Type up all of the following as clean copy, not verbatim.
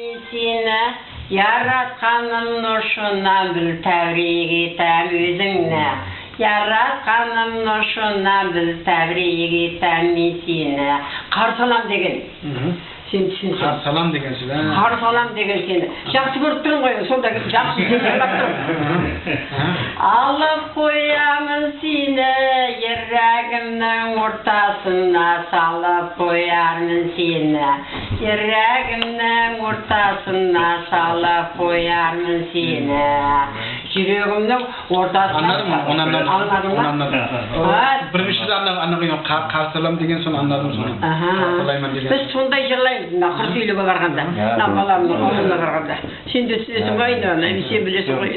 Seni yaratkanım nurşundan bil tebrik etem özüngni. Yaratkanım nurşundan bil tebrik etem seni. Qarsalam degen. Sen düşünsün. Qarsalam degensiz ha. Qarsalam degen seni. Жақсы көріп тұрмын ғой, сонда жақсы сөйлеп тұрмын. Алып қоямын сені, жүрегімнің ортасына салып қоярмын сені. Жүрегімнің ортасына салып қоярмын сені. Жүрегімнің ортасына. Anladım. Бірінші анлаған қарсалам деген соң anladım соны. Қарсалаймын деген. Біз сондай жырлаймыз, қыр сөйлеуге барғанда, баламның қолына барғанда. Сен де түсінесің ғой, сен білесің ғой.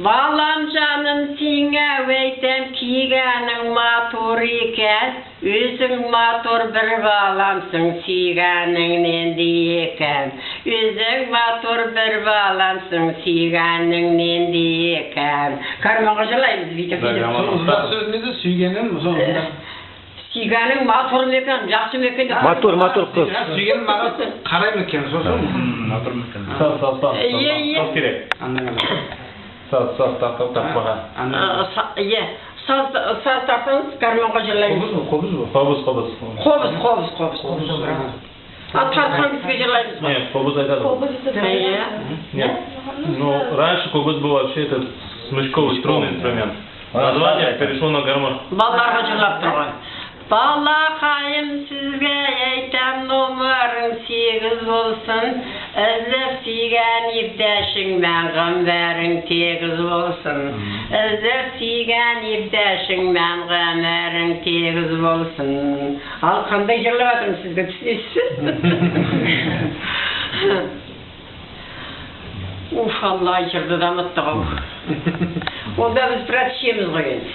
Балам жаным сеңе өйтем кигенің матур екен, өзің матур бір баламсың сүйгеніңнен де екен. Өзің матур бір баламсың сүйгеніңнен де екен. Карманға жырлаймыз бүйтіп. Сөзіңізді сүйгенім Сүйгенің матур екен, жақсы екен. Матур қыз. Сүйгенім маған қарай ма екен, сосын? Матур екен. Сал керек. Сал тартпаға. Саз тартыңыз, карманға жырлаймыз. Қобыз. Тартқан кісіге жырлаймыз. Нет, қобыз айтады. Нет. Ну, раньше қобыз был вообще этот смычковый струнный инструмент. Название перешло на гармошку. Балаларға жырлап тұрған. Балақайым сізге айтам номерің 8 болсын. Іздеп сүйген епдәшің мәңгім бәрің тегіз болсын. Іздеп сүйген епдәшің мәңгім бәрің тегіз болсын. Ал қандай жырлап атырмын сізге түсінесіз? Уф, Алла жырды дамытты ғой. Онда біз біраз ішеміз ғой енді.